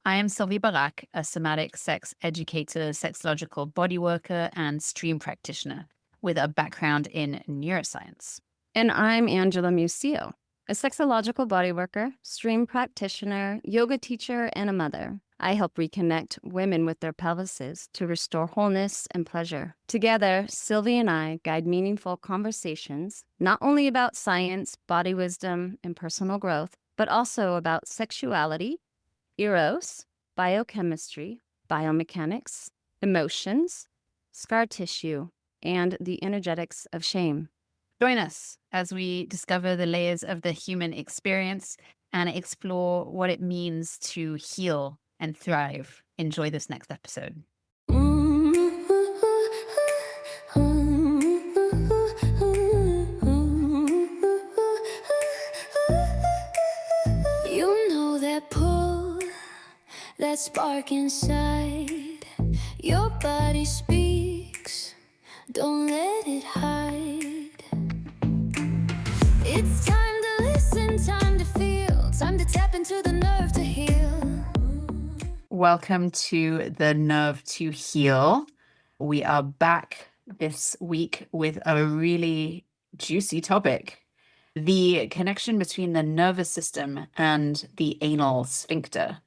I am Sylvie Barak, a somatic sex educator, sexological body worker, and stream practitioner with a background in neuroscience. And I'm Angela Musio, a sexological bodyworker, stream practitioner, yoga teacher, and a mother. I help reconnect women with their pelvises to restore wholeness and pleasure. Together, Sylvie and I guide meaningful conversations, not only about science, body wisdom, and personal growth, but also about sexuality, eros, biochemistry, biomechanics, emotions, scar tissue, and the energetics of shame. Join us as we discover the layers of the human experience and explore what it means to heal and thrive. Enjoy this next episode. You know that pull, that spark inside. Your body speaks, don't let it hide. It's time to listen, time to feel, time to tap into the nerve to heal. Welcome to the Nerve to Heal. We are back this week with a really juicy topic. The connection between the nervous system and the anal sphincter.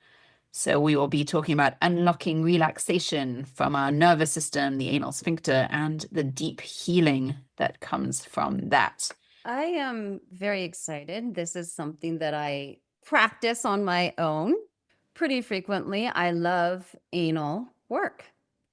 So we will be talking about unlocking relaxation from our nervous system, the anal sphincter, and the deep healing that comes from that. I am very excited. This is something that I practice on my own pretty frequently. I love anal work.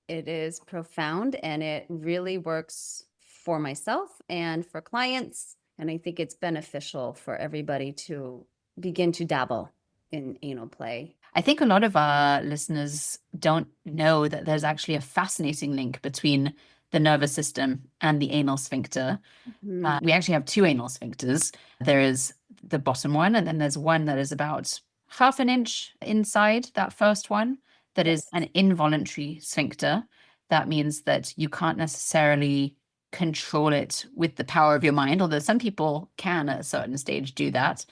It is profound and it really works for myself and for clients. And I think it's beneficial for everybody to begin to dabble in anal play. I think a lot of our listeners don't know that there's actually a fascinating link between the nervous system and the anal sphincter. We actually have two anal sphincters. There is the bottom one, and then there's one that is about half an inch inside that first one that is an involuntary sphincter. That means that you can't necessarily control it with the power of your mind, although some people can at a certain stage do that.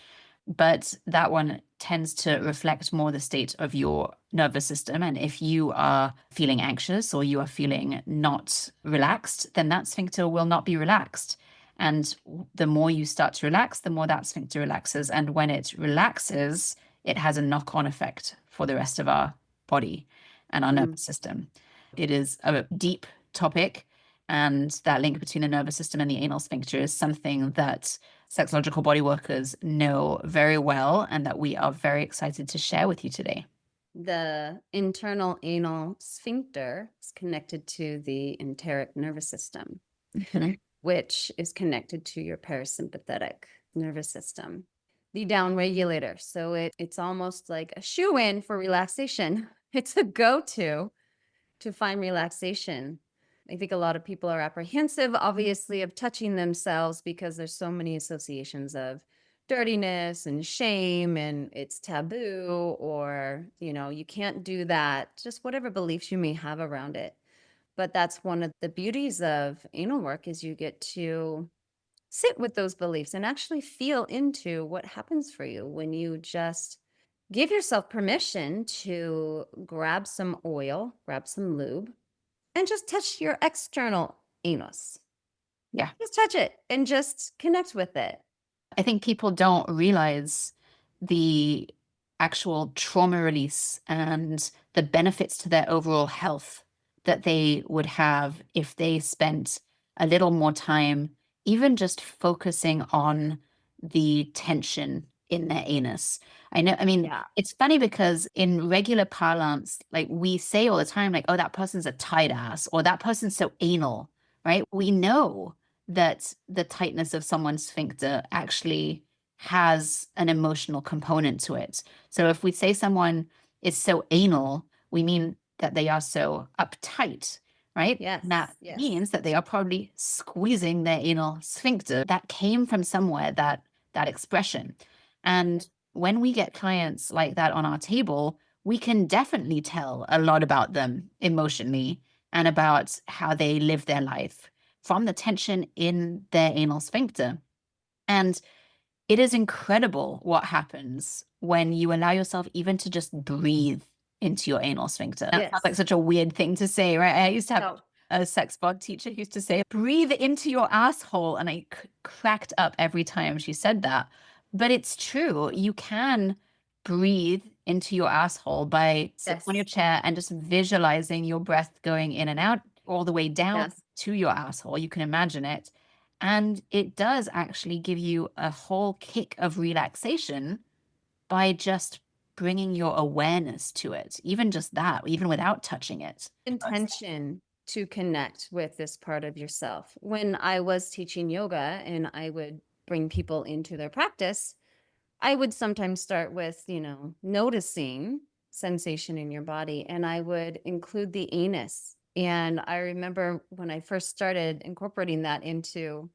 But that one tends to reflect more the state of your nervous system. And if you are feeling anxious or you are feeling not relaxed, then that sphincter will not be relaxed. And the more you start to relax, the more that sphincter relaxes. And when it relaxes, it has a knock-on effect for the rest of our body and our nervous system. It is a deep topic. And that link between the nervous system and the anal sphincter is something that sexological body workers know very well and that we are very excited to share with you today. The internal anal sphincter is connected to the enteric nervous system, which is connected to your parasympathetic nervous system, the down regulator. So it's almost like a shoe-in for relaxation. It's a go-to to find relaxation. I think a lot of people are apprehensive, obviously, of touching themselves because there's so many associations of dirtiness and shame and it's taboo, or, you can't do that, just whatever beliefs you may have around it. But that's one of the beauties of anal work is you get to sit with those beliefs and actually feel into what happens for you when you just give yourself permission to grab some oil, grab some lube, and just touch your external anus. Yeah. Just touch it and just connect with it. I think people don't realize the actual trauma release and the benefits to their overall health that they would have if they spent a little more time even just focusing on the tension in their anus. Yeah. It's funny because in regular parlance, like we say all the time, like, oh, that person's a tight ass or that person's so anal, right? We know that the tightness of someone's sphincter actually has an emotional component to it. So if we say someone is so anal, we mean that they are so uptight, right? Yes. And that Yes. means that they are probably squeezing their anal sphincter. That came from somewhere, that expression. And when we get clients like that on our table, we can definitely tell a lot about them emotionally and about how they live their life from the tension in their anal sphincter. And it is incredible what happens when you allow yourself even to just breathe into your anal sphincter. That sounds like Yes. such a weird thing to say, right? I used to have No. a sex bot teacher who used to say, breathe into your asshole. And I cracked up every time she said that. But it's true. You can breathe into your asshole by sitting on your Yes. chair and just visualizing your breath going in and out all the way down Yes. to your asshole. You can imagine it. And it does actually give you a whole kick of relaxation by just bringing your awareness to it, even just that, even without touching it. Intention to connect with this part of yourself. When I was teaching yoga and I would bring people into their practice, I would sometimes start with, noticing sensation in your body, and I would include the anus. And I remember when I first started incorporating that into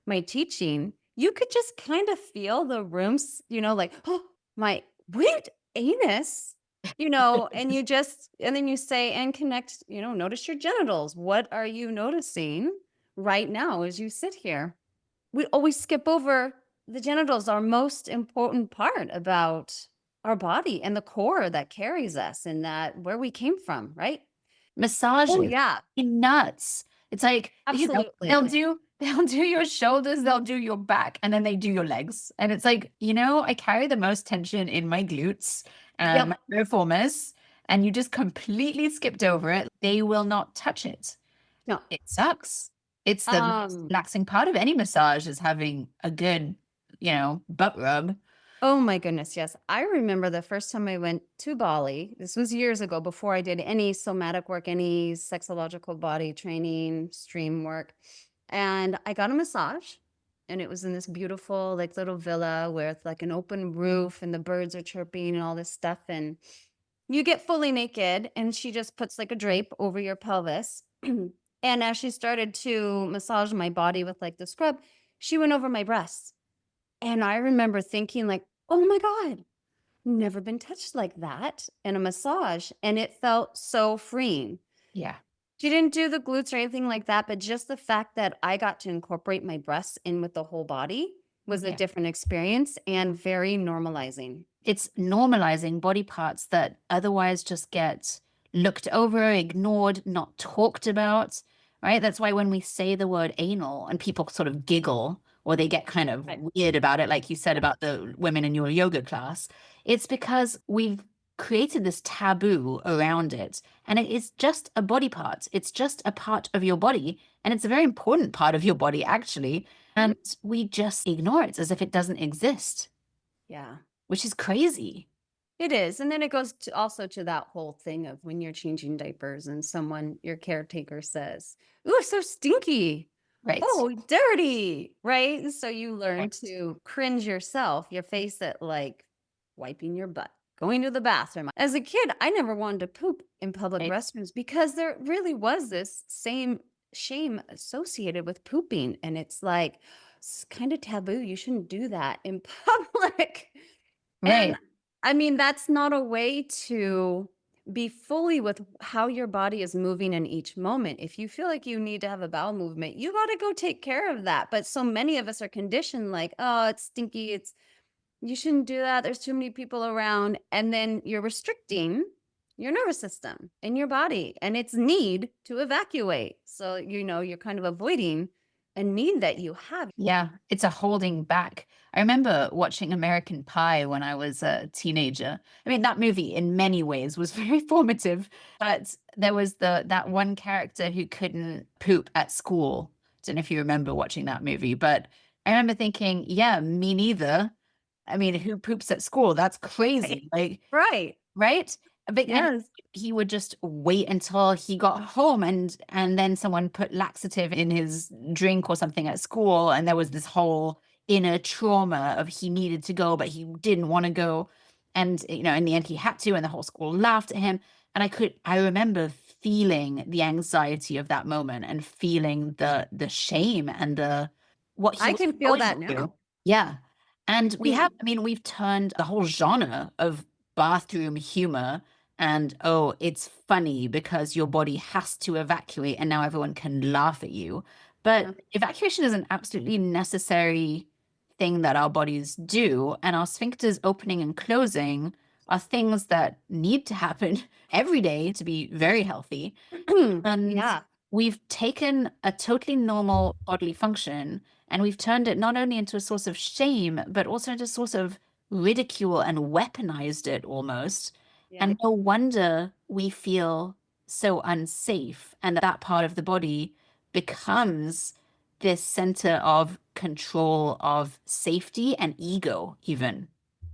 my teaching, you could just kind of feel the rooms, like, oh, my weird anus, and then you say, and connect, notice your genitals. What are you noticing right now as you sit here? We always skip over the genitals, our most important part about our body and the core that carries us and that where we came from, right? Oh, Massages, yeah, nuts. It's like, they'll absolutely. do your shoulders, they'll do your back, and then they do your legs. And it's like, I carry the most tension in my glutes and my Yep. piriformis, and you just completely skipped over it. They will not touch it. No. It sucks. It's the most Um, relaxing part of any massage is having a good, butt rub. Oh my goodness, yes. I remember the first time I went to Bali. This was years ago before I did any somatic work, any sexological body training, stream work. And I got a massage, and it was in this beautiful like little villa with like an open roof and the birds are chirping and all this stuff. And you get fully naked and she just puts like a drape over your pelvis. And as she started to massage my body with like the scrub, she went over my breasts. And I remember thinking like, "Oh my God, never been touched like that in a massage." And it felt so freeing. Yeah. She didn't do the glutes or anything like that, but just the fact that I got to incorporate my breasts in with the whole body was a Yeah. different experience and very normalizing. It's normalizing body parts that otherwise just get looked over, ignored, not talked about, right? That's why when we say the word anal and people sort of giggle or they get kind of Right. weird about it, like you said about the women in your yoga class, it's because we've created this taboo around it. And it is just a body part. It's just a part of your body. And it's a very important part of your body, actually. Mhm. And we just ignore it as if it doesn't exist, Yeah. which is crazy. It is. And then it goes to also to that whole thing of when you're changing diapers and your caretaker says, "Ooh, so stinky. Right. Oh, dirty." Right. So you learn Right. to cringe yourself, your face at like wiping your butt, going to the bathroom. As a kid, I never wanted to poop in public Right. restrooms because there really was this same shame associated with pooping. And it's like, it's kind of taboo. You shouldn't do that in public. And Right. I mean, that's not a way to be fully with how your body is moving in each moment. If you feel like you need to have a bowel movement, you got to go take care of that. But so many of us are conditioned like, oh, it's stinky. You shouldn't do that. There's too many people around. And then you're restricting your nervous system and your body and its need to evacuate. So, you're kind of avoiding a need that you have. Yeah, it's a holding back. I remember watching American Pie when I was a teenager. I mean, that movie in many ways was very formative, but there was that one character who couldn't poop at school. Don't know if you remember watching that movie, but I remember thinking, yeah, me neither. I mean, who poops at school? That's crazy. Like, Right. right? And Yes. he would just wait until he got home and then someone put laxative in his drink or something at school and there was this whole inner trauma of he needed to go but he didn't want to go and in the end he had to and the whole school laughed at him and I remember feeling the anxiety of that moment and feeling the shame and the what he I was can feel going that through. now. Yeah. And Mm. we've turned the whole genre of bathroom humor and oh, it's funny because your body has to evacuate and now everyone can laugh at you. Yeah. But evacuation is an absolutely necessary thing that our bodies do, and our sphincters opening and closing are things that need to happen every day to be very healthy. And Yeah. we've taken a totally normal bodily function and we've turned it not only into a source of shame, but also into a source of ridicule and weaponized it almost. Yeah. And no wonder we feel so unsafe. And that part of the body becomes this center of control, of safety and ego, even.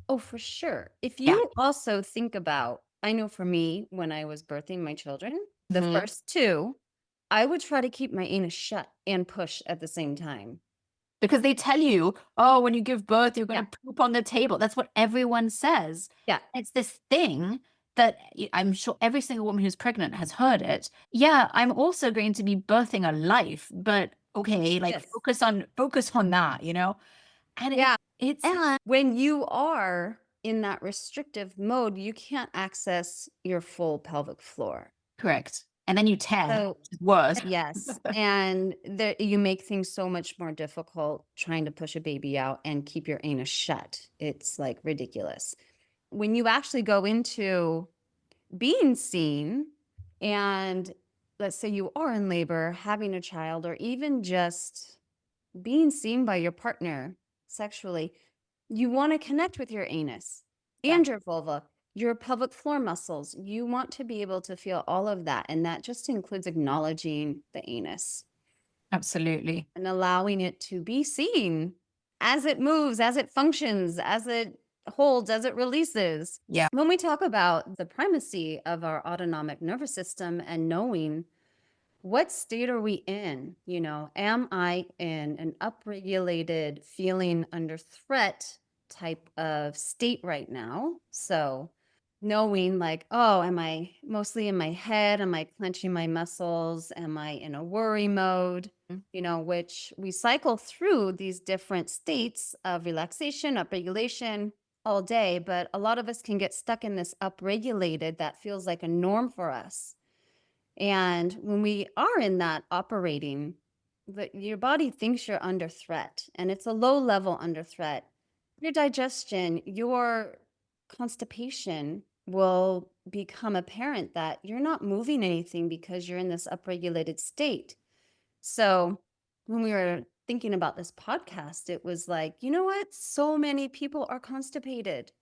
Oh, for sure. If Yeah. you also think about, I know for me, when I was birthing my children, the Mhm. first two, I would try to keep my anus shut and push at the same time. Because they tell you, oh, when you give birth, you're going Yeah. to poop on the table. That's what everyone says. Yeah. It's this thing that I'm sure every single woman who's pregnant has heard it. Yeah, I'm also going to be birthing a life, but okay, like Yes. focus on that, And Yeah. it's And when you are in that restrictive mode, you can't access your full pelvic floor. correct. And then you tear, So, which is worse. yes. And you make things so much more difficult trying to push a baby out and keep your anus shut. It's like ridiculous. When you actually go into being seen, and let's say you are in labor, having a child, or even just being seen by your partner sexually, you want to connect with your anus Yeah, and your vulva, your pelvic floor muscles. You want to be able to feel all of that. And that just includes acknowledging the anus absolutely. and allowing it to be seen as it moves, as it functions, as it holds, as it releases. Yeah. When we talk about the primacy of our autonomic nervous system and knowing what state are we in? Am I in an upregulated, feeling under threat type of state right now? So, knowing like, oh, am I mostly in my head? Am I clenching my muscles? Am I in a worry mode? Which we cycle through these different states of relaxation, upregulation all day, but a lot of us can get stuck in this upregulated that feels like a norm for us. And when we are in that operating, your body thinks you're under threat, and it's a low level under threat. Your digestion, your constipation will become apparent that you're not moving anything because you're in this upregulated state. So when we were thinking about this podcast, it was like, you know what? So many people are constipated.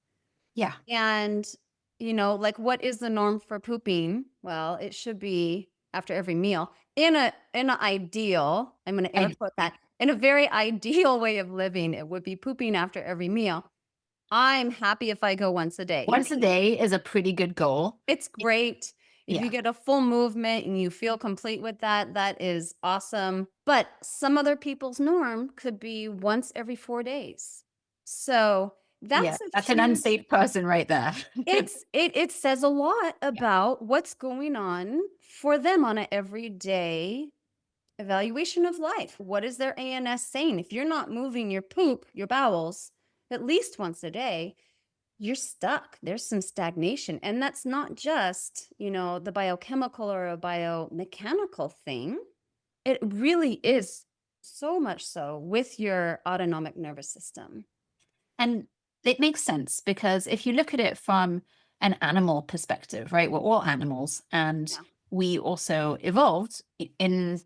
Yeah. And, like what is the norm for pooping? Well, it should be after every meal. In an ideal, I'm going to air quote that, in a very ideal way of living, it would be pooping after every meal. I'm happy if I go once a day. Once a day is a pretty good goal. It's great. If you Yeah. get a full movement and you feel complete with that, that is awesome. But some other people's norm could be once every 4 days. So Yeah. that's a That's an huge unsafe person right there. it says a lot about what's going on for them on an everyday evaluation of life. What is their ANS saying? If you're not moving your poop, your bowels, at least once a day, you're stuck. There's some stagnation. And that's not just, the biochemical or a biomechanical thing. It really is so much so with your autonomic nervous system. And it makes sense because if you look at it from an animal perspective, right? We're all animals and Yeah. we also evolved in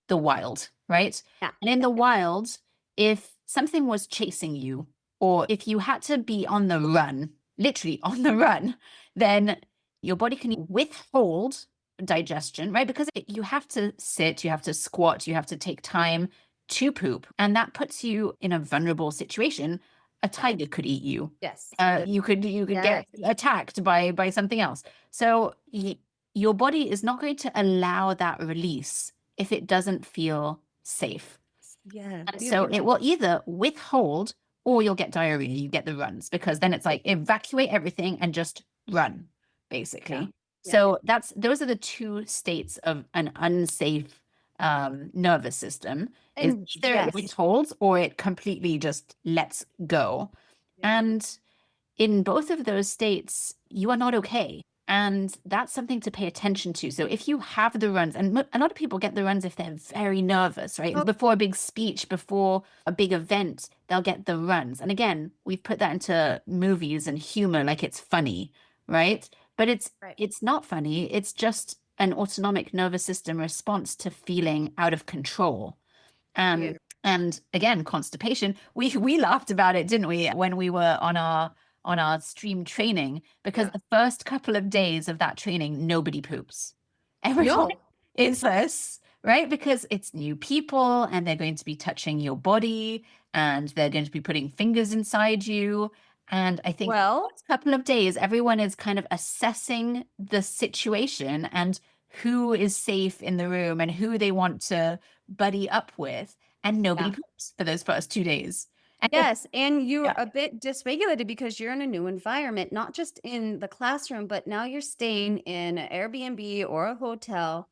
the wild, right? Yeah. And in the wild, if something was chasing you or if you had to be on the run, literally on the run, then your body can withhold digestion, right? Because you have to sit, you have to squat, you have to take time to poop. And that puts you in a vulnerable situation. A tiger could eat you. Yes. You could get attacked by something else. So your body is not going to allow that release if it doesn't feel safe. Yeah. And so it will either withhold or you'll get diarrhea. You get the runs because then it's like evacuate everything and just run, basically. Yeah. So those are the two states of an unsafe nervous system. Is And either it withholds or it completely just lets go. Yeah. And in both of those states, you are not okay. And that's something to pay attention to. So if you have the runs, and a lot of people get the runs if they're very nervous, right? Oh, Before a big speech, before a big event, they'll get the runs. And again, we've put that into movies and humor like it's funny, right? But right. it's not funny. It's just an autonomic nervous system response to feeling out of control. Yeah. And again, constipation. We laughed about it, didn't we, when we were on our stream training, because Yeah. the first couple of days of that training, nobody poops. Everyone No. is this, right? Because it's new people and they're going to be touching your body and they're going to be putting fingers inside you. And I think Well, first couple of days, everyone is kind of assessing the situation and who is safe in the room and who they want to buddy up with. And nobody yeah. poops for those first 2 days. And Yes, and you're yeah, a bit dysregulated because you're in a new environment, not just in the classroom, but now you're staying in an Airbnb or a hotel.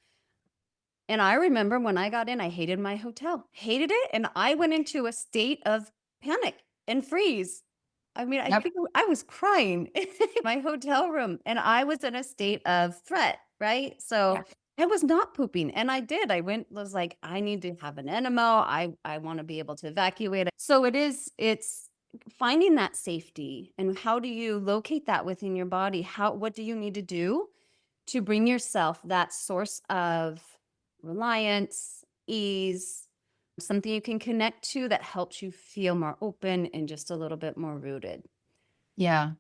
And I remember when I got in, I hated my hotel, hated it. And I went into a state of panic and freeze. I mean, I yep, think I was crying in my hotel room and I was in a state of threat, right? yeah, So I was not pooping. And I did. I went, was like, I need to have an enema. I want to be able to evacuate. So it's finding that safety. And how do you locate that within your body? What do you need to do to bring yourself that source of reliance, ease, something you can connect to that helps you feel more open and just a little bit more rooted. yeah.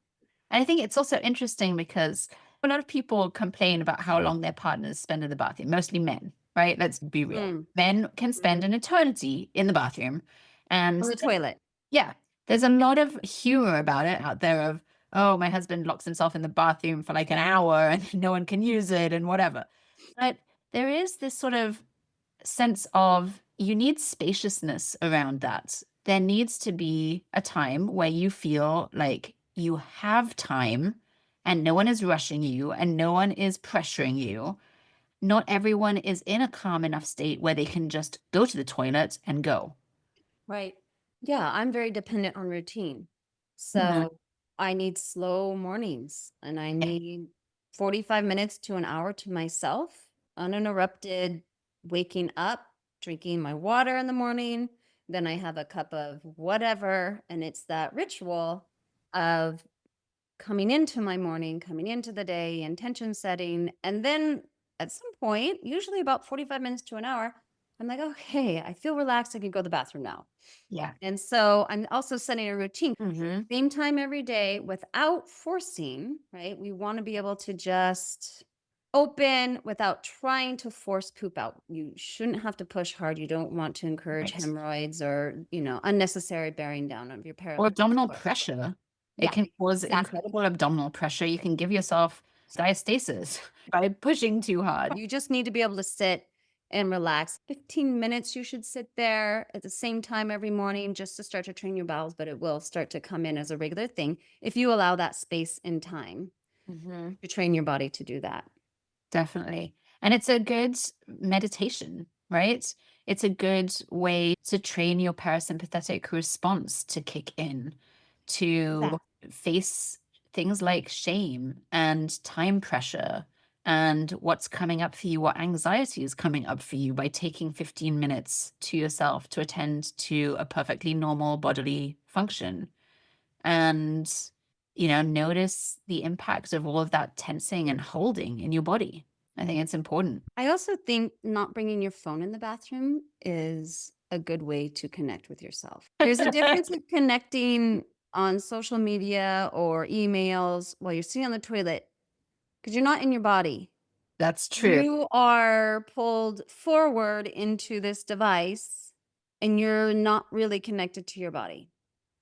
And I think it's also interesting because a lot of people complain about how long their partners spend in the bathroom, mostly men, right? Let's be real. Mm. Men can spend an eternity in the bathroom. On And the toilet. yeah, there's a lot of humor about it out there of, oh, my husband locks himself in the bathroom for like an hour and no one can use it and whatever. But there is this sort of sense of you need spaciousness around that. There needs to be a time where you feel like you have time and no one is rushing you and no one is pressuring you. Not everyone is in a calm enough state where they can just go to the toilet and go. Right. Yeah, I'm very dependent on routine. Mhm. So I need slow mornings and I Yeah. need 45 minutes to an hour to myself, uninterrupted waking up, drinking my water in the morning. Then I have a cup of whatever. And it's that ritual of coming into my morning, coming into the day, intention setting. And then at some point, usually about 45 minutes to an hour, I'm like, okay, I feel relaxed. I can go to the bathroom now. Yeah. And so I'm also setting a routine, Hmm. same time every day without forcing, right? We want to be able to just open without trying to force poop out. You shouldn't have to push hard. You don't want to encourage Right. hemorrhoids or, unnecessary bearing down of your Or pelvic abdominal floor. pressure. It Yeah, can cause exactly. incredible abdominal pressure. You can give yourself diastasis by pushing too hard. You just need to be able to sit and relax. 15 minutes you should sit there at the same time every morning just to start to train your bowels, but it will start to come in as a regular thing if you allow that space and time Hmm. to train your body to do that. Definitely. And it's a good meditation, right? It's a good way to train your parasympathetic response to kick in, to Exactly. face things like shame and time pressure and what's coming up for you, what anxiety is coming up for you by taking 15 minutes to yourself to attend to a perfectly normal bodily function. And, notice the impact of all of that tensing and holding in your body. I think it's important. I also think not bringing your phone in the bathroom is a good way to connect with yourself. There's a difference in connecting on social media or emails while you're sitting on the toilet because you're not in your body. That's true. You are pulled forward into this device and you're not really connected to your body.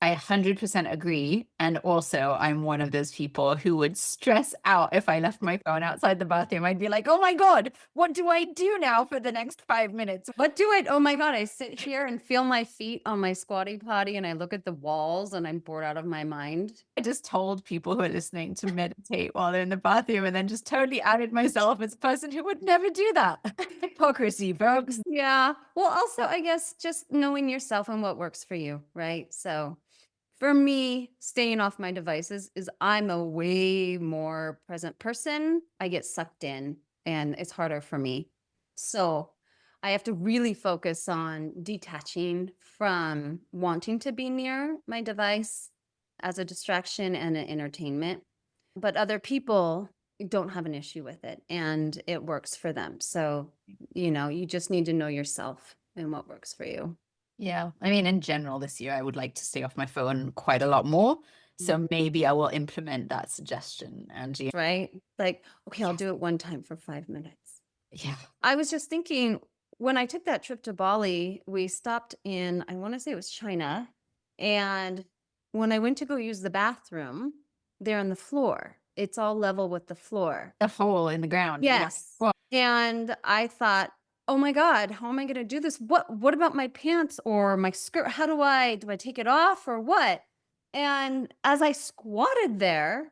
I 100% agree. And also, I'm one of those people who would stress out if I left my phone outside the bathroom. I'd be like, oh my God, what do I do now for the next 5 minutes? What do I oh my God, I sit here and feel my feet on my squatty potty and I look at the walls and I'm bored out of my mind. I just told people who are listening to meditate while they're in the bathroom and then just totally outed myself as a person who would never do that. Hypocrisy, folks. Yeah. Well, also, I guess just knowing yourself and what works for you, right? So For me, staying off my devices is I'm a way more present person. I get sucked in and it's harder for me. So I have to really focus on detaching from wanting to be near my device as a distraction and an entertainment. But other people don't have an issue with it and it works for them. So, you just need to know yourself and what works for you. Yeah. I mean, in general, this year, I would like to stay off my phone quite a lot more. So maybe I will implement that suggestion. And yeah, Right? Like, okay, I'll do it one time for 5 minutes. yeah. I was just thinking when I took that trip to Bali, we stopped in, I want to say it was China. And when I went to go use the bathroom, they're on the floor. It's all level with the floor. The hole in the ground. Yes. Well, And I thought, oh my God, how am I going to do this? What about my pants or my skirt? How do I take it off or what? And as I squatted there,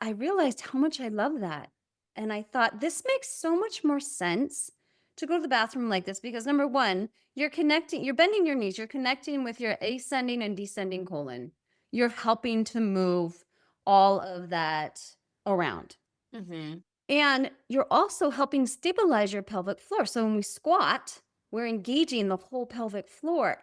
I realized how much I love that. And I thought this makes so much more sense to go to the bathroom like this because number one, you're bending your knees, you're connecting with your ascending and descending colon. You're helping to move all of that around. mhm. And you're also helping stabilize your pelvic floor. So when we squat, we're engaging the whole pelvic floor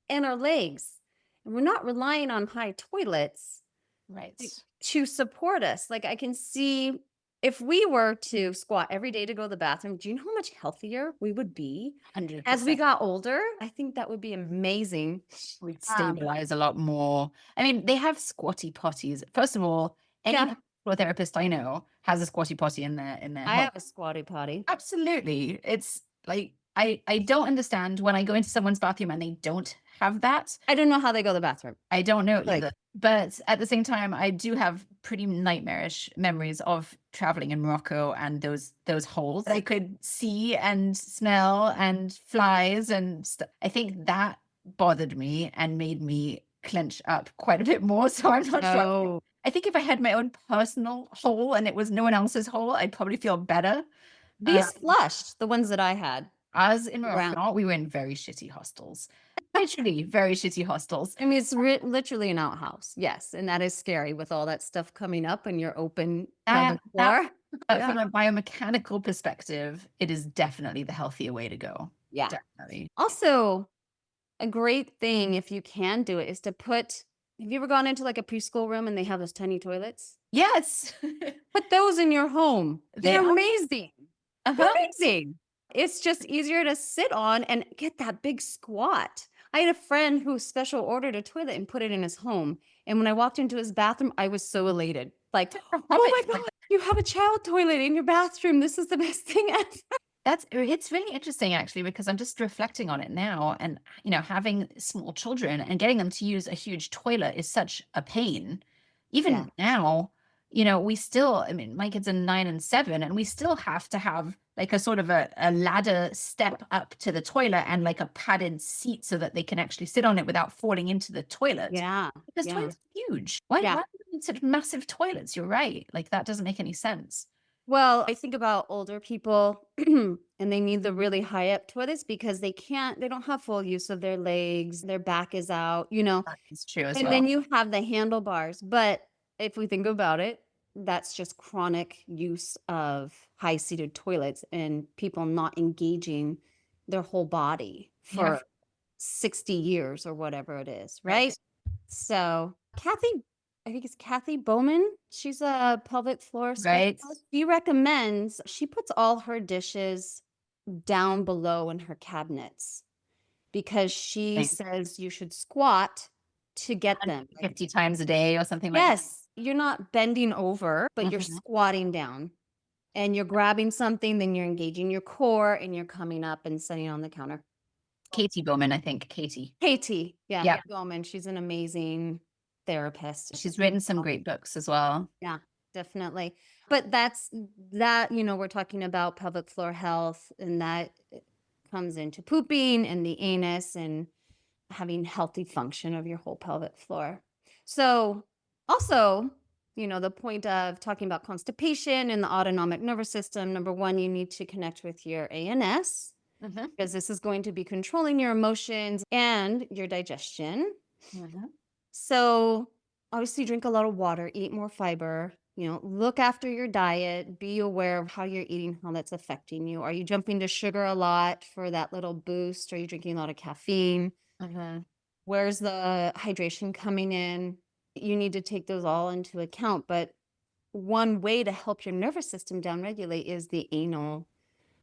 and our legs. And we're not relying on high toilets Right. to support us. Like I can see if we were to squat every day to go to the bathroom, do you know how much healthier we would be 100%. as we got older? I think that would be amazing. We'd stabilize a lot more. I mean, they have squatty potties. First of all, any Yeah. pelvic therapist I know has a squatty potty in their I home. have a squatty potty. Absolutely. It's like I don't understand when I go into someone's bathroom and they don't have that. I don't know how they go to the bathroom. I don't know Like- either. But at the same time, I do have pretty nightmarish memories of traveling in Morocco and those holes that I could see and smell and flies and I think that bothered me and made me clench up quite a bit more. So I'm not sure. Oh, I think if I had my own personal hole and it was no one else's hole, I'd probably feel better. these flushed, the ones that I had. As in Round. Morocco, we were in very shitty hostels. Literally, very shitty hostels. I mean, it's literally an outhouse. Yes. And that is scary with all that stuff coming up and your open pelvic floor. But Yeah. from a biomechanical perspective, it is definitely the healthier way to go. Yeah. Definitely. Also, a great thing if you can do it is to have you ever gone into like a preschool room and they have those tiny toilets? Yes. Put those in your home. They're They are. amazing. Uh-huh. Amazing. It's just easier to sit on and get that big squat. I had a friend who special ordered a toilet and put it in his home. And when I walked into his bathroom, I was so elated. Like, oh my God, you have a child toilet in your bathroom. This is the best thing ever. It's really interesting actually, because I'm just reflecting on it now and having small children and getting them to use a huge toilet is such a pain. Even now, we still, I mean, my kids are 9 and 7 and we still have to have like a sort of a ladder step up to the toilet and like a padded seat so that they can actually sit on it without falling into the toilet. Yeah. Because toilets are huge. Why Yeah. are we in such massive toilets? You're right. Like that doesn't make any sense. Well, I think about older people and they need the really high up toilets because they don't have full use of their legs. Their back is out, It's true as and well. then you have the handlebars. But if we think about it, that's just chronic use of high seated toilets and people not engaging their whole body for Yeah. 60 years or whatever it is. Right. So I think it's Kathy Bowman. She's a pelvic floor Right. specialist. She puts all her dishes down below in her cabinets because she Right. says you should squat to get them. 50 times a day or something like that. Yes, you're not bending over, but you're Mhm. squatting down and you're grabbing something, then you're engaging your core and you're coming up and sitting on the counter. Katie Bowman, I think. Katie. Yeah. Bowman. She's an amazing therapist. She's written some great books as well. Yeah, definitely. But we're talking about pelvic floor health and that comes into pooping and the anus and having healthy function of your whole pelvic floor. So also, the point of talking about constipation and the autonomic nervous system, number one, you need to connect with your ANS Mhm. because this is going to be controlling your emotions and your digestion. Mhm. So obviously drink a lot of water, eat more fiber, look after your diet, be aware of how you're eating, how that's affecting you. Are you jumping to sugar a lot for that little boost? Are you drinking a lot of caffeine? Mhm. Where's the hydration coming in? You need to take those all into account. But one way to help your nervous system downregulate is the anal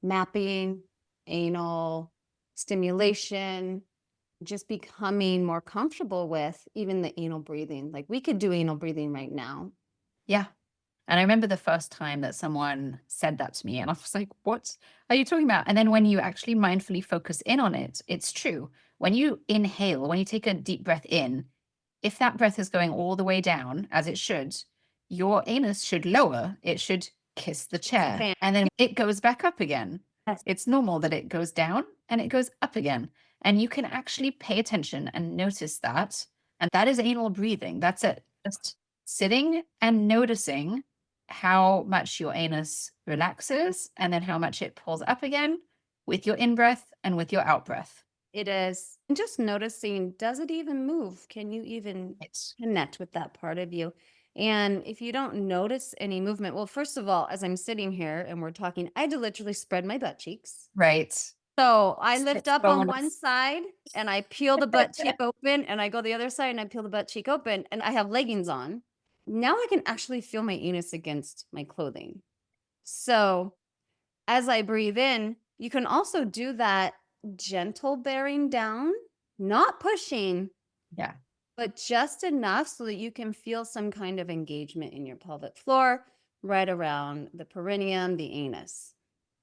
mapping, anal stimulation, just becoming more comfortable with even the anal breathing. Like we could do anal breathing right now. Yeah. And I remember the first time that someone said that to me, and I was like, what are you talking about? And then when you actually mindfully focus in on it, it's true. When you inhale, when you take a deep breath in, if that breath is going all the way down, as it should, your anus should lower. It should kiss the chair. Expand. And then it goes back up again. Yes. It's normal that it goes down and it goes up again. And you can actually pay attention and notice that. And that is anal breathing. That's it. Just sitting and noticing how much your anus relaxes and then how much it pulls up again with your in breath and with your out breath. It is. And just noticing, does it even move? Can you even It's connect with that part of you? And if you don't notice any movement, well, first of all, as I'm sitting here and we're talking, I had to literally spread my butt cheeks. right. So I lift It's up on one bonus. side and I peel the butt cheek open, and I go the other side and I peel the butt cheek open, and I have leggings on. Now I can actually feel my anus against my clothing. So as I breathe in, you can also do that gentle bearing down, not pushing, Yeah. but just enough so that you can feel some kind of engagement in your pelvic floor, right around the perineum, the anus.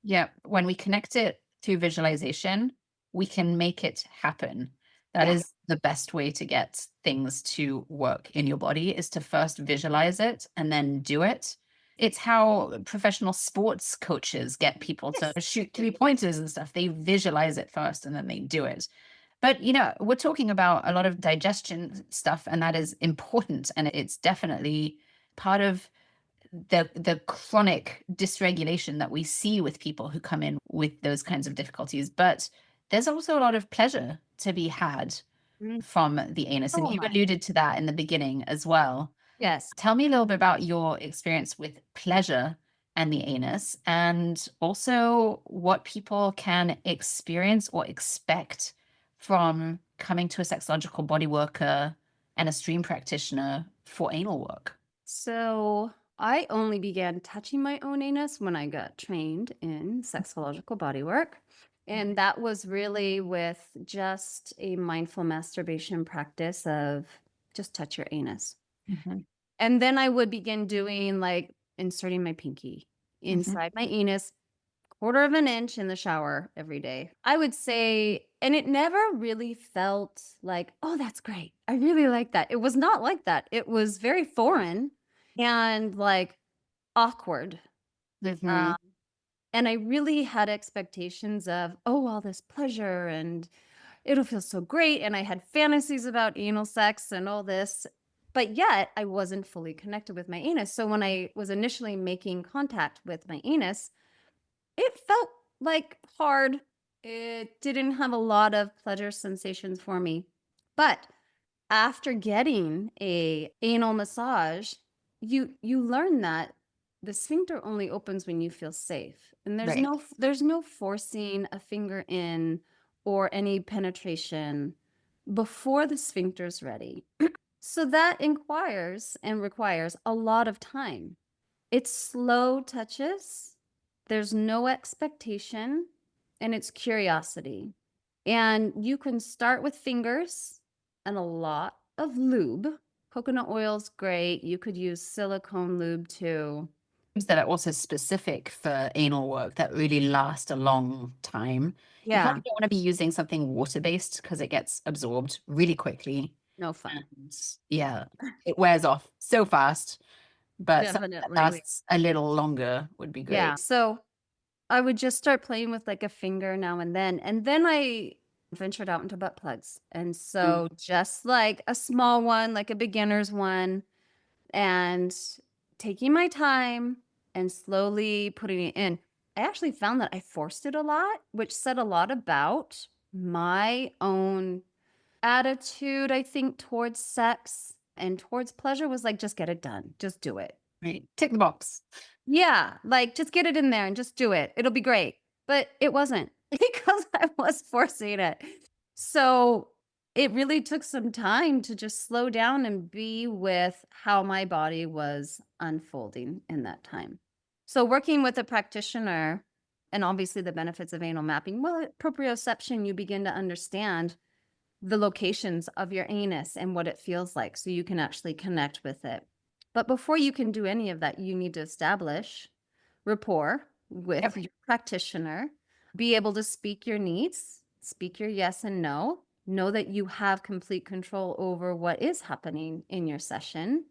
Yeah, when we connect it to visualization, we can make it happen. That Yeah. is the best way to get things to work in your body is to first visualize it and then do it. It's how professional sports coaches get people to Yes. shoot three-pointers and stuff. They visualize it first and then they do it. But, we're talking about a lot of digestion stuff, and that is important. And it's definitely part of the chronic dysregulation that we see with people who come in with those kinds of difficulties. But there's also a lot of pleasure to be had Mm. from the anus. And Oh you my. alluded to that in the beginning as well. Yes. Tell me a little bit about your experience with pleasure and the anus, and also what people can experience or expect from coming to a sexological body worker and a stream practitioner for anal work. So I only began touching my own anus when I got trained in sexological bodywork. And that was really with just a mindful masturbation practice of just touch your anus. Mhm, And then I would begin doing like inserting my pinky mhm. inside my anus, quarter of an inch in the shower every day. I would say, and it never really felt like, oh, that's great. I really like that. It was not like that. It was very foreign and like awkward. Um, Mhm. and I really had expectations of, oh, all this pleasure and it'll feel so great. And I had fantasies about anal sex and all this, but yet I wasn't fully connected with my anus. So when I was initially making contact with my anus, it felt like hard. It didn't have a lot of pleasure sensations for me. But after getting a anal massage, you learn that the sphincter only opens when you feel safe. And Right. there's no forcing a finger in or any penetration before the sphincter's ready. So that inquires and requires a lot of time. It's slow touches, there's no expectation, and it's curiosity. And you can start with fingers and a lot of lube. Coconut oil's great. You could use silicone lube too. That are also specific for anal work that really last a long time. You Yeah, probably don't want to be using something water-based because it gets absorbed really quickly. no fun. And yeah, it wears off so fast, but something that Definitely. lasts a little longer would be great. Yeah. So I would just start playing with like a finger now and then. And then I ventured out into butt plugs. And Mm. so just like a small one, like a beginner's one, and taking my time and slowly putting it in. I actually found that I forced it a lot, which said a lot about my own attitude, I think, towards sex and towards pleasure was like, just get it done. Just do it. Right. Tick the box. Yeah, like just get it in there and just do it. It'll be great. But it wasn't because I was forcing it. So it really took some time to just slow down and be with how my body was unfolding in that time. So working with a practitioner and obviously the benefits of anal mapping, well, at proprioception, you begin to understand the locations of your anus and what it feels like so you can actually connect with it. But before you can do any of that, you need to establish rapport with Yep. your practitioner, be able to speak your needs, speak your yes and no, know that you have complete control over what is happening in your session,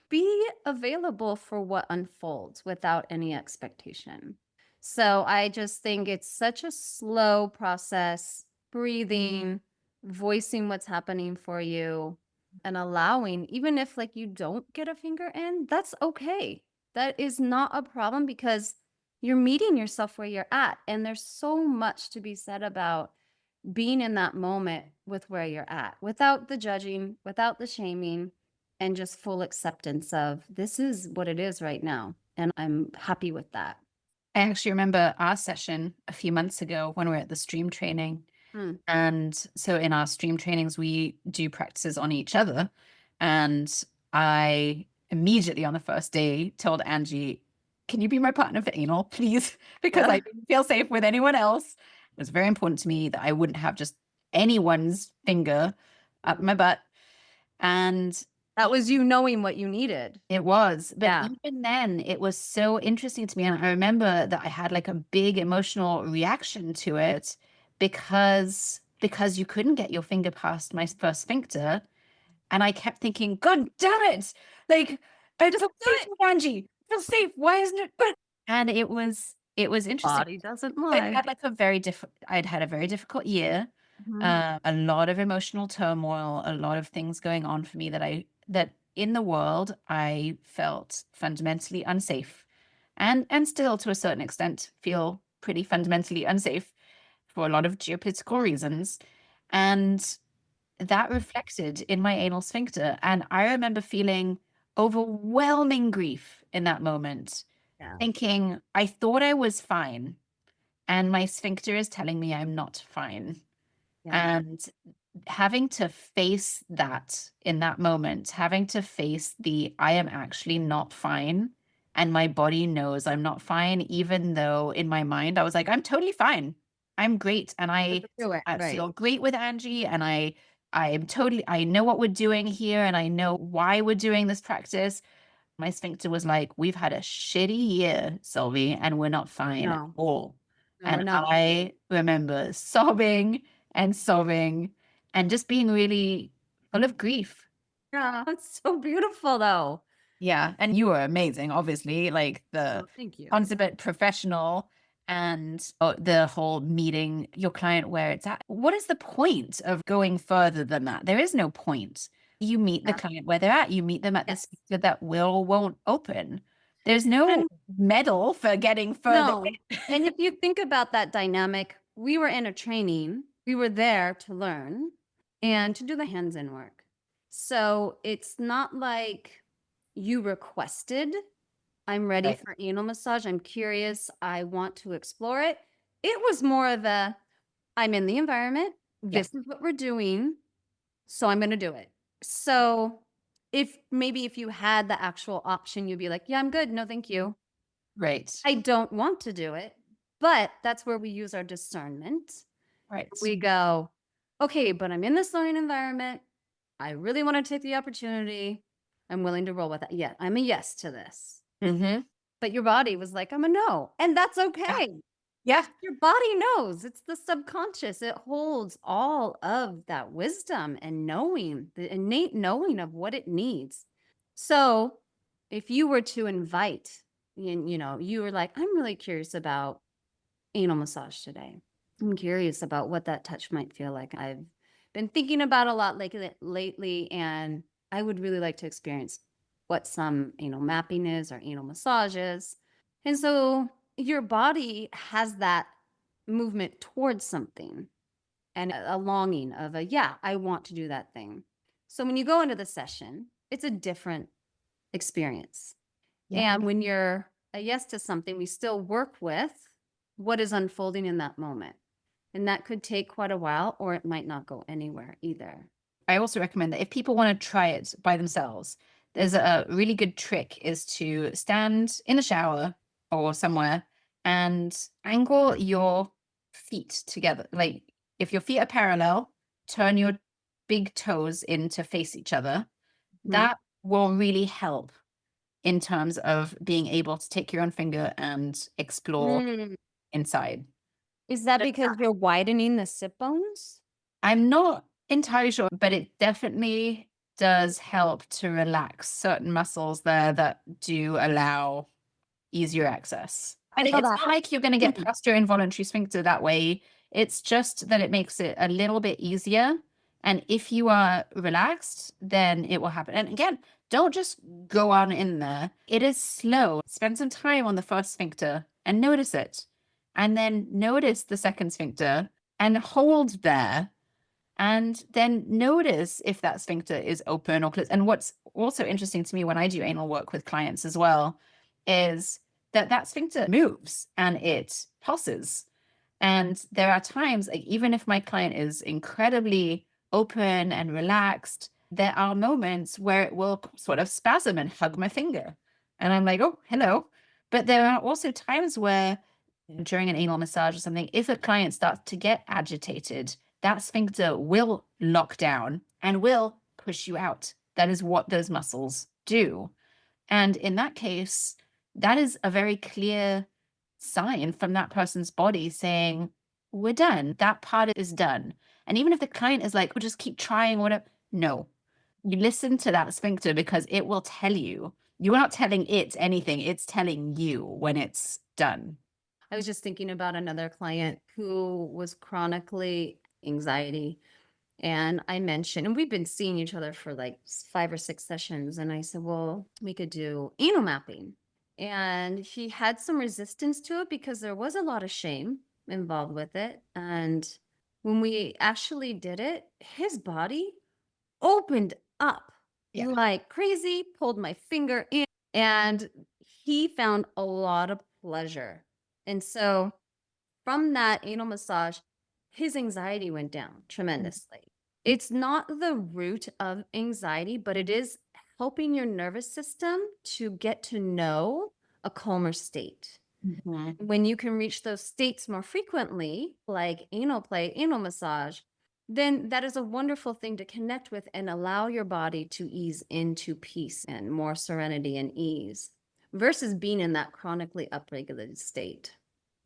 be available for what unfolds without any expectation. So I just think it's such a slow process, breathing, voicing what's happening for you and allowing, even if like you don't get a finger in, that's okay. That is not a problem because you're meeting yourself where you're at. And there's so much to be said about being in that moment with where you're at without the judging, without the shaming, and just full acceptance of this is what it is right now. And I'm happy with that. I actually remember our session a few months ago when we were at the stream training. Hmm. And so in our stream trainings, we do practices on each other. And I immediately on the first day told Angie, can you be my partner for anal, please? Because I didn't feel safe with anyone else. It was very important to me that I wouldn't have just anyone's finger up my butt. And That was you knowing what you needed. it was, but Yeah. even then, it was so interesting to me. And I remember that I had like a big emotional reaction to it because you couldn't get your finger past my first sphincter. And I kept thinking, God damn it! Like, I just feel safe with Angie. I feel safe. Why isn't it? But and it was interesting. Body doesn't I'd lie. had like I'd had a very difficult year, Mhm. a lot of emotional turmoil, a lot of things going on for me that in the world I felt fundamentally unsafe, and still to a certain extent feel pretty fundamentally unsafe for a lot of geopolitical reasons, and that reflected in my anal sphincter, and I remember feeling overwhelming grief in that moment, Yeah. thinking I thought I was fine and my sphincter is telling me I'm not fine. Yeah. And having to face that in that moment, having to face the I am actually not fine, and my body knows I'm not fine, even though in my mind I was like, I'm totally fine. I'm great. And Do it. I Right. feel great with Angie, and I know what we're doing here, and I know why we're doing this practice. My sphincter was like, we've had a shitty year, Sylvie, and we're not fine at No, all. no, we're And not. I remember sobbing and sobbing and just being really full of grief. Yeah, it's so beautiful though. Yeah. And you were amazing, obviously, like the Oh, thank you. consummate professional, and the whole meeting your client where it's at. What is the point of going further than that? There is no point. You meet the Yeah. client where they're at. You meet them at the Yes. speaker that will or won't open. There's no And medal for getting further. no. And if you think about that dynamic, we were in a training, we were there to learn and to do the hands-in work. So it's not like you requested, I'm ready Right. for anal massage. I'm curious. I want to explore it. It was more of a, I'm in the environment. Yes. This is what we're doing. So I'm going to do it. So if you had the actual option, you'd be like, yeah, I'm good. No, thank you. Right. I don't want to do it. But that's where we use our discernment. Right. We go, okay, but I'm in this learning environment. I really want to take the opportunity. I'm willing to roll with it. Yeah, I'm a yes to this. Mm-hmm. But your body was like, I'm a no. And that's Yeah. okay. Yeah. Your body knows. It's the subconscious. It holds all of that wisdom and knowing, the innate knowing of what it needs. So if you were to invite, you were like, I'm really curious about anal massage today. I'm curious about what that touch might feel like. I've been thinking about a lot lately, and I would really like to experience what some anal mapping is or anal massage is. And so your body has that movement towards something. and a longing of yeah, I want to do that thing. So when you go into the session, it's a different experience. Yeah. And when you're a yes to something, we still work with what is unfolding in that moment. And that could take quite a while, or it might not go anywhere either. I also recommend that if people want to try it by themselves, there's a really good trick is to stand in the shower or somewhere and angle your feet together. Like if your feet are parallel, turn your big toes in to face each other. That will really help in terms of being able to take your own finger and explore Mm. inside. Is that because you're widening the sit bones? I'm not entirely sure, but it definitely does help to relax certain muscles there that do allow easier access. And I saw it's that. not like you're going to get past your involuntary sphincter that way. It's just that it makes it a little bit easier. And if you are relaxed, then it will happen. And again, don't just go on in there. It is slow. Spend some time on the first sphincter and notice it. And then notice the second sphincter and hold there and then notice if that sphincter is open or closed. And what's also interesting to me when I do anal work with clients as well is that that sphincter moves and it pulses. And there are times, like even if my client is incredibly open and relaxed, there are moments where it will sort of spasm and hug my finger. And I'm like, oh, hello. But there are also times where during an anal massage or something, if a client starts to get agitated, that sphincter will lock down and will push you out. That is what those muscles do. And in that case, that is a very clear sign from that person's body saying, we're done. That part is done. And even if the client is like, we'll just keep trying, whatever. No, you listen to that sphincter because it will tell you. You're not telling it anything, it's telling you when it's done. I was just thinking about another client who was chronically anxiety. And I mentioned, and we've been seeing each other for like 5 or 6 sessions. And I said, well, we could do anal mapping. And he had some resistance to it because there was a lot of shame involved with it. And when we actually did it, his body opened up Yeah. like crazy, pulled my finger in, and he found a lot of pleasure. And so from that anal massage, his anxiety went down tremendously. It's not the root of anxiety, but it is helping your nervous system to get to know a calmer state. Mhm. When you can reach those states more frequently, like anal play, anal massage, then that is a wonderful thing to connect with and allow your body to ease into peace and more serenity and ease versus being in that chronically upregulated state.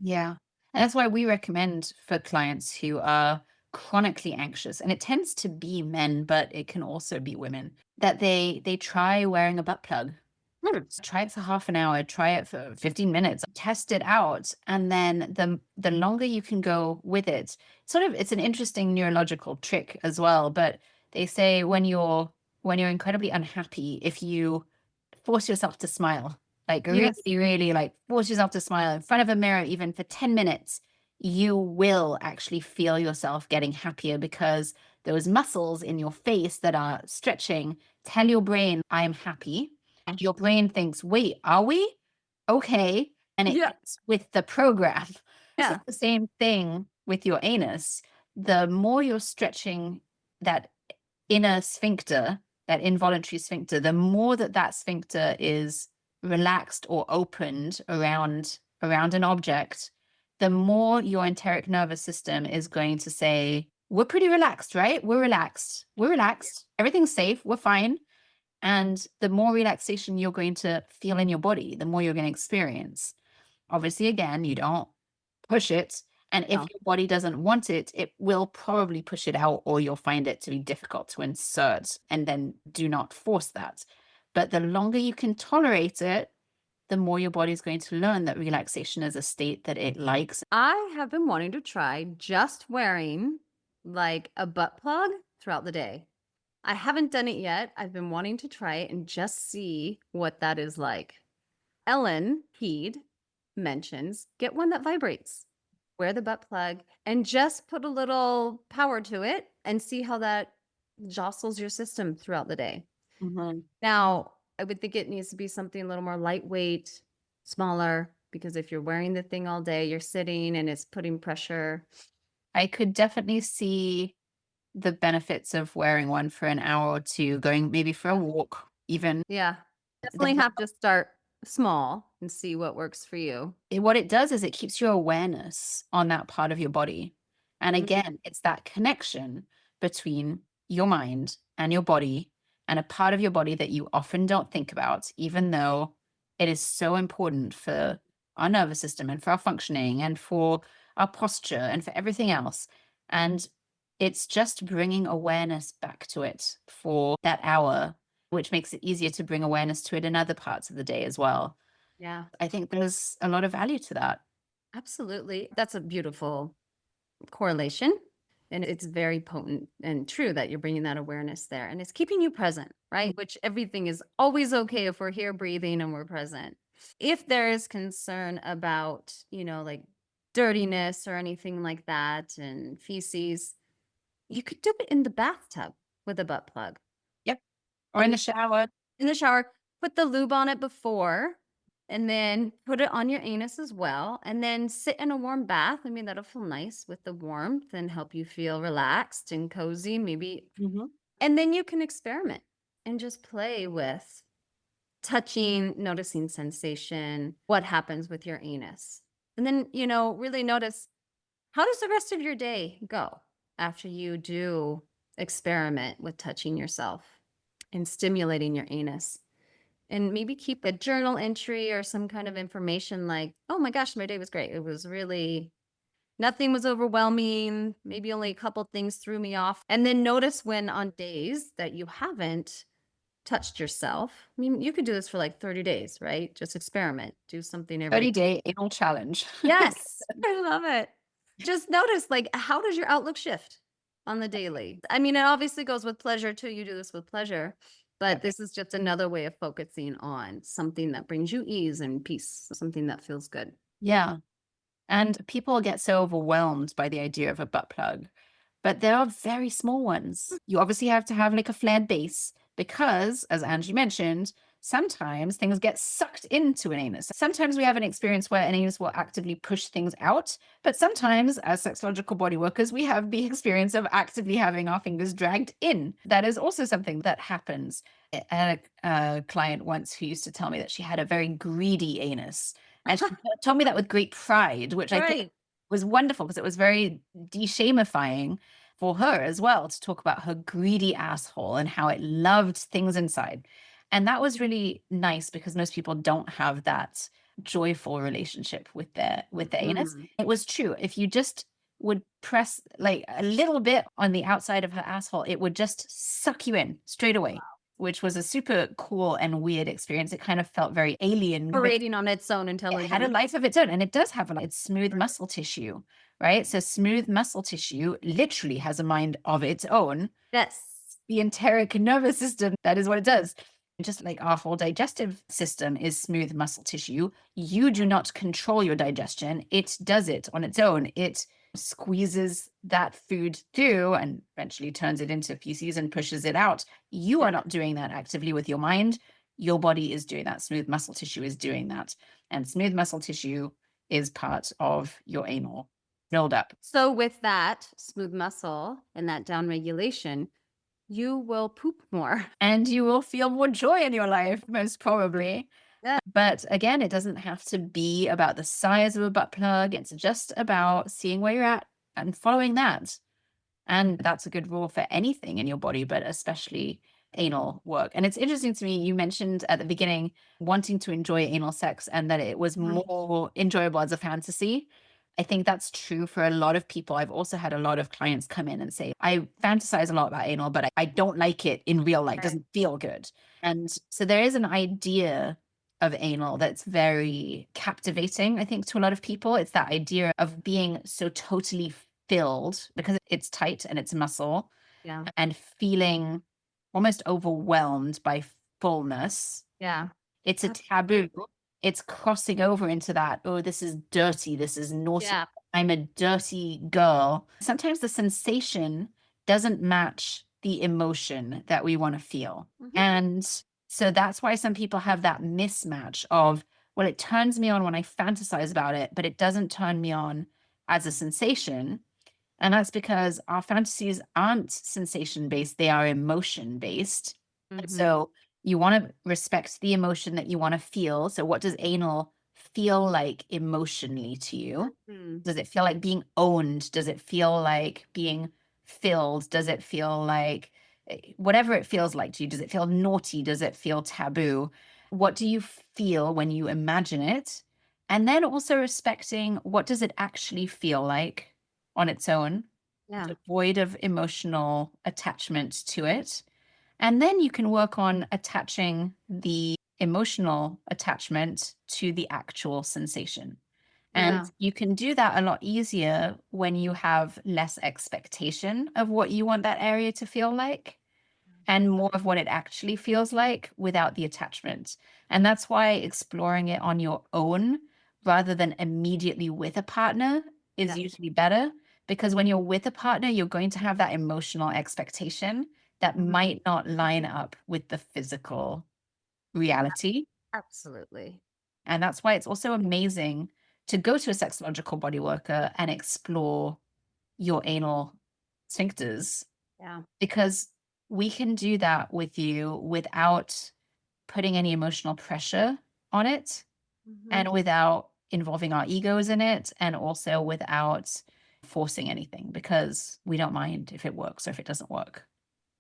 Yeah. And that's why we recommend for clients who are chronically anxious, and it tends to be men, but it can also be women, that they try wearing a butt plug. Try it for half an hour, try it for 15 minutes, test it out. And then the longer you can go with it, it's an interesting neurological trick as well. But they say when you're incredibly unhappy, if you force yourself to smile, like Yes. really, really like force yourself to smile in front of a mirror, even for 10 minutes, you will actually feel yourself getting happier because those muscles in your face that are stretching tell your brain, I am happy. And your brain thinks, wait, are we? Okay. And it Yeah. gets with the program. This is Yeah. the same thing with your anus. The more you're stretching that inner sphincter, that involuntary sphincter, the more that that sphincter is relaxed or opened around an object, the more your enteric nervous system is going to say, we're pretty relaxed, right? We're relaxed. We're relaxed. Everything's safe. We're fine. And the more relaxation you're going to feel in your body, the more you're going to experience. Obviously, again, you don't push it. And if No. your body doesn't want it, it will probably push it out, or you'll find it to be difficult to insert. And then do not force that. But the longer you can tolerate it, the more your body is going to learn that relaxation is a state that it likes. I have been wanting to try just wearing like a butt plug throughout the day. I haven't done it yet. I've been wanting to try it and just see what that is like. Ellen Heed mentions get one that vibrates. wear the butt plug, and just put a little power to it and see how that jostles your system throughout the day. Now, I would think it needs to be something a little more lightweight, smaller, because if you're wearing the thing all day, you're sitting and it's putting pressure. I could definitely see the benefits of wearing one for an hour or two, going maybe for a walk even. Yeah. Definitely have to start small and see what works for you. What it does is it keeps your awareness on that part of your body. And Mhm. again, it's that connection between your mind and your body and a part of your body that you often don't think about, even though it is so important for our nervous system and for our functioning and for our posture and for everything else. And it's just bringing awareness back to it for that hour, which makes it easier to bring awareness to it in other parts of the day as well. Yeah, I think there's a lot of value to that. absolutely. That's a beautiful correlation. And it's very potent and true that you're bringing that awareness there. And it's keeping you present, right? Which everything is always okay if we're here breathing and we're present. If there is concern about, like dirtiness or anything like that and feces, you could do it in the bathtub with a butt plug. Yep. Or in And the shower. in the shower, put the lube on it before and then put it on your anus as well. And then sit in a warm bath. I mean, that'll feel nice with the warmth and help you feel relaxed and cozy, maybe. Mhm. And then you can experiment and just play with touching, noticing sensation, what happens with your anus. And then, really notice, how does the rest of your day go after you do experiment with touching yourself and stimulating your anus? And maybe keep a journal entry or some kind of information like, oh my gosh, my day was great. It was really, nothing was overwhelming. Maybe only a couple things threw me off. And then notice when on days that you haven't touched yourself. I mean, you could do this for like 30 days, right? Just experiment, do something every. 30-day anal challenge. Yes, I love it. Just notice, like, how does your outlook shift on the daily? I mean, it obviously goes with pleasure too. You do this with pleasure, but this is just another way of focusing on something that brings you ease and peace, something that feels good. Yeah. And people get so overwhelmed by the idea of a butt plug, but there are very small ones. You obviously have to have like a flared base because, as Angie mentioned, sometimes things get sucked into an anus. Sometimes we have an experience where an anus will actively push things out, but sometimes, as sexological body workers, we have the experience of actively having our fingers dragged in. That is also something that happens. I had a client once who used to tell me that she had a very greedy anus. And she told me that with great pride, which I think Right. was wonderful because it was very de-shamifying for her as well to talk about her greedy asshole and how it loved things inside. And that was really nice because most people don't have that joyful relationship with their anus. Mm. It was true. If you just would press like a little bit on the outside of her asshole, it would just suck you in straight away, which was a super cool and weird experience. It kind of felt very alien. Operating on its own It intelligence. had a life of its own, and it does have a life. It's smooth muscle tissue, right? So smooth muscle tissue literally has a mind of its own. Yes. The enteric nervous system, that is what it does. Just like our whole digestive system is smooth muscle tissue, you do not control your digestion. It does it on its own. It squeezes that food through and eventually turns it into feces and pushes it out. You are not doing that actively with your mind. Your body is doing that. Smooth muscle tissue is doing that. And smooth muscle tissue is part of your anal buildup. So with that smooth muscle and that down regulation, you will poop more. And you will feel more joy in your life, most probably. Yeah. But again, it doesn't have to be about the size of a butt plug. It's just about seeing where you're at and following that. And that's a good rule for anything in your body, but especially anal work. And it's interesting to me, you mentioned at the beginning wanting to enjoy anal sex and that it was more enjoyable as a fantasy. I think that's true for a lot of people. I've also had a lot of clients come in and say, I fantasize a lot about anal, but I don't like it in real life. It doesn't feel good. And so there is an idea of anal that's very captivating, I think, to a lot of people. It's that idea of being so totally filled because it's tight and it's muscle Yeah. and feeling almost overwhelmed by fullness. Yeah. It's a taboo. It's crossing over into that, oh, this is dirty, this is naughty. Yeah. I'm a dirty girl. Sometimes the sensation doesn't match the emotion that we want to feel. Mhm. And so that's why some people have that mismatch of, well, it turns me on when I fantasize about it, but it doesn't turn me on as a sensation. And that's because our fantasies aren't sensation based, they are emotion based. And Mhm. so you want to respect the emotion that you want to feel. So, what does anal feel like emotionally to you? Mhm. Does it feel like being owned? Does it feel like being filled? Does it feel like whatever it feels like to you? Does it feel naughty? Does it feel taboo? What do you feel when you imagine it? And then also respecting what does it actually feel like on its own, Yeah. devoid of emotional attachment to it. And then you can work on attaching the emotional attachment to the actual sensation. And Yeah. you can do that a lot easier when you have less expectation of what you want that area to feel like and more of what it actually feels like without the attachment. And that's why exploring it on your own rather than immediately with a partner is Yeah. usually better. Because when you're with a partner, you're going to have that emotional expectation that Mhm. might not line up with the physical reality. Absolutely. And that's why it's also amazing to go to a sexological body worker and explore your anal sphincters Yeah. because we can do that with you without putting any emotional pressure on it Mhm. and without involving our egos in it and also without forcing anything because we don't mind if it works or if it doesn't work.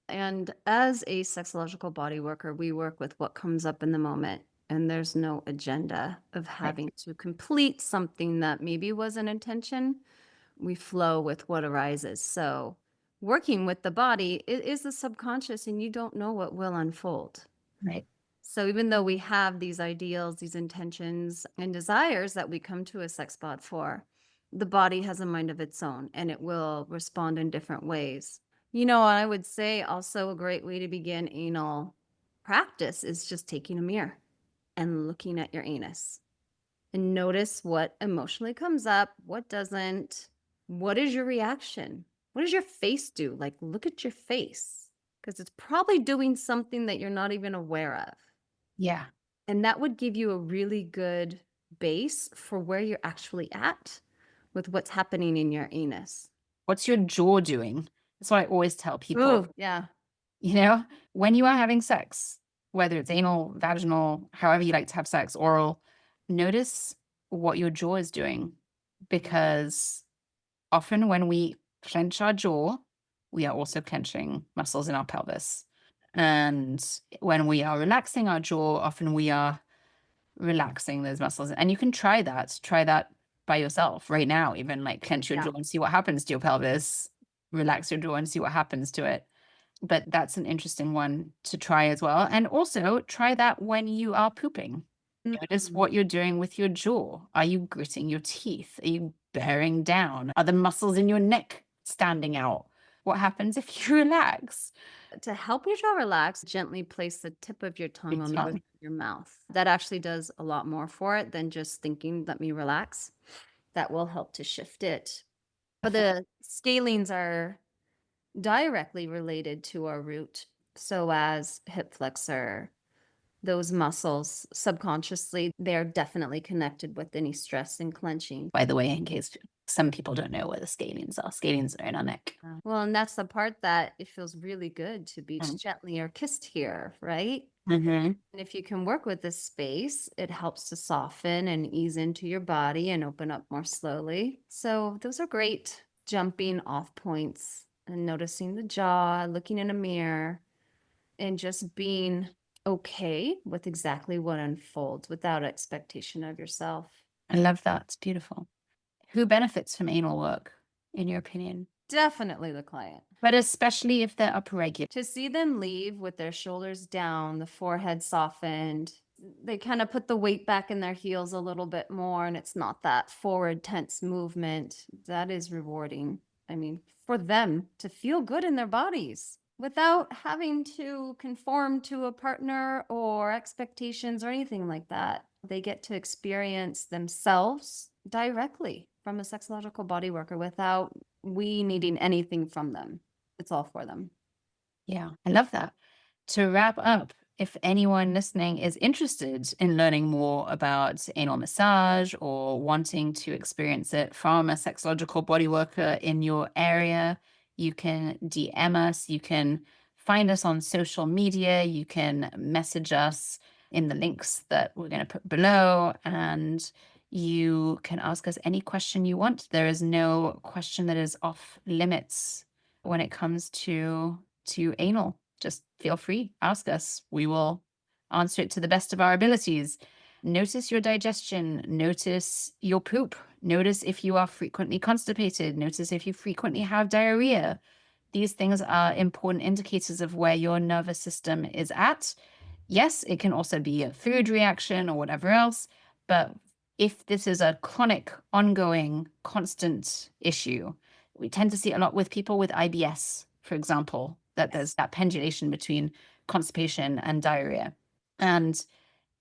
And as a sexological body worker, we work with what comes up in the moment. And there's no agenda of Right. having to complete something that maybe was an intention. We flow with what arises. So, working with the body is the subconscious, and you don't know what will unfold. Right. So, even though we have these ideals, these intentions, and desires that we come to a sex bot for, the body has a mind of its own and it will respond in different ways. I would say also a great way to begin anal practice is just taking a mirror and looking at your anus and notice what emotionally comes up, what doesn't. What is your reaction? What does your face do? Like, look at your face because it's probably doing something that you're not even aware of. Yeah. And that would give you a really good base for where you're actually at with what's happening in your anus. What's your jaw doing? That's what I always tell people. Ooh, yeah. You know, when you are having sex, whether it's anal, vaginal, however you like to have sex, oral, notice what your jaw is doing because often when we clench our jaw, we are also clenching muscles in our pelvis. And when we are relaxing our jaw, often we are relaxing those muscles. And you can try that. Try that by yourself right now, even like clench your Yeah. jaw and see what happens to your pelvis. Relax your jaw and see what happens to it. But that's an interesting one to try as well. And also try that when you are pooping. Notice Mhm. what you're doing with your jaw. Are you gritting your teeth? Are you bearing down? Are the muscles in your neck standing out? What happens if you relax To help your jaw relax, gently place the tip of your your tongue on the roof tongue? of your mouth. That actually does a lot more for it than just thinking, let me relax. That will help to shift it. But the scalings are directly related to our root. So, as hip flexor, those muscles subconsciously, they're definitely connected with any stress and clenching. By the way, in case some people don't know where the scalenes are, scalenes are in our neck. Well, and that's the part that it feels really good to be Mm. gently or kissed here, right? Mhm. And if you can work with this space, it helps to soften and ease into your body and open up more slowly. So, those are great jumping off points and noticing the jaw, looking in a mirror, and just being okay with exactly what unfolds without expectation of yourself. I love that. It's beautiful. Who benefits from anal work, in your opinion? Definitely the client. But especially if they're upregulated. To see them leave with their shoulders down, the forehead softened, they kind of put the weight back in their heels a little bit more, and it's not that forward tense movement. That is rewarding. I mean, for them to feel good in their bodies without having to conform to a partner or expectations or anything like that. They get to experience themselves directly from a sexological body worker without we needing anything from them. It's all for them. Yeah, I love that. To wrap up, if anyone listening is interested in learning more about anal massage or wanting to experience it from a sexological body worker in your area, you can DM us, you can find us on social media, you can message us in the links that we're going to put below, and you can ask us any question you want. There is no question that is off limits when it comes to anal. Just feel free, ask us. We will answer it to the best of our abilities. Notice your digestion, notice your poop, notice if you are frequently constipated, notice if you frequently have diarrhea. These things are important indicators of where your nervous system is at. Yes, it can also be a food reaction or whatever else, but if this is a chronic, ongoing, constant issue, we tend to see it a lot with people with IBS, for example, that there's that pendulation between constipation and diarrhea. And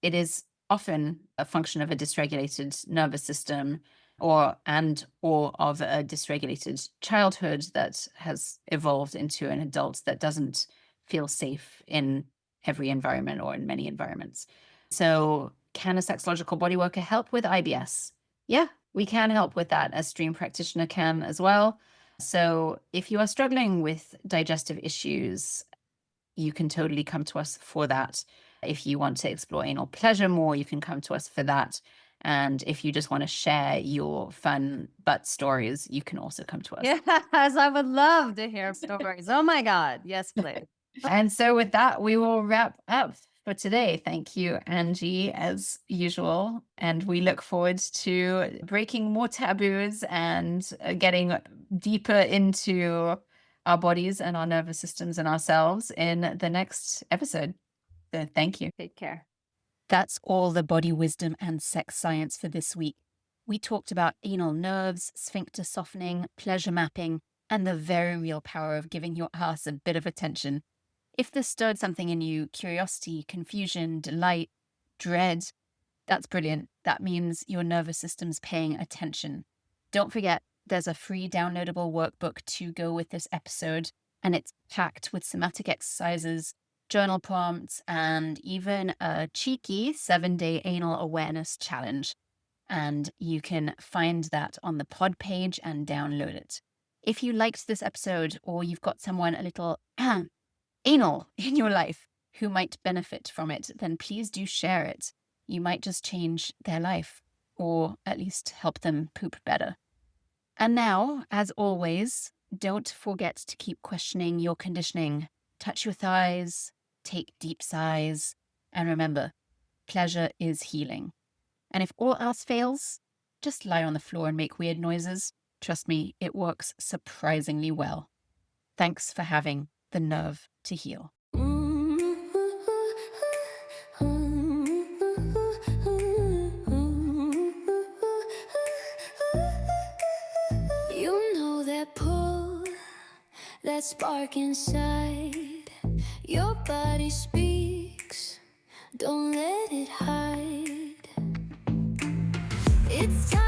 it is often a function of a dysregulated nervous system or of a dysregulated childhood that has evolved into an adult that doesn't feel safe in every environment or in many environments. So can a sexological body worker help with IBS? Yeah, we can help with that. A stream practitioner can as well. So if you are struggling with digestive issues, you can totally come to us for that. If you want to explore anal pleasure more, you can come to us for that. And if you just want to share your fun butt stories, you can also come to us. Yes, I would love to hear stories. Oh my God. Yes, please. And so with that, we will wrap up for today. Thank you, Angie, as usual. And we look forward to breaking more taboos and getting deeper into our bodies and our nervous systems and ourselves in the next episode. So thank you. Take care. That's all the body wisdom and sex science for this week. We talked about anal nerves, sphincter softening, pleasure mapping, and the very real power of giving your ass a bit of attention. If this stirred something in you, curiosity, confusion, delight, dread, that's brilliant. That means your nervous system's paying attention. Don't forget, there's a free downloadable workbook to go with this episode, and it's packed with somatic exercises, journal prompts, and even a cheeky 7-day anal awareness challenge. And you can find that on the pod page and download it. If you liked this episode, or you've got someone a little anal in your life who might benefit from it, then please do share it. You might just change their life, or at least help them poop better. And now, as always, don't forget to keep questioning your conditioning. Touch your thighs, take deep sighs, and remember, pleasure is healing. And if all else fails, just lie on the floor and make weird noises. Trust me, it works surprisingly well. Thanks for having the nerve to heal. You know that pull, that spark inside. Your body speaks, don't let it hide. It's time.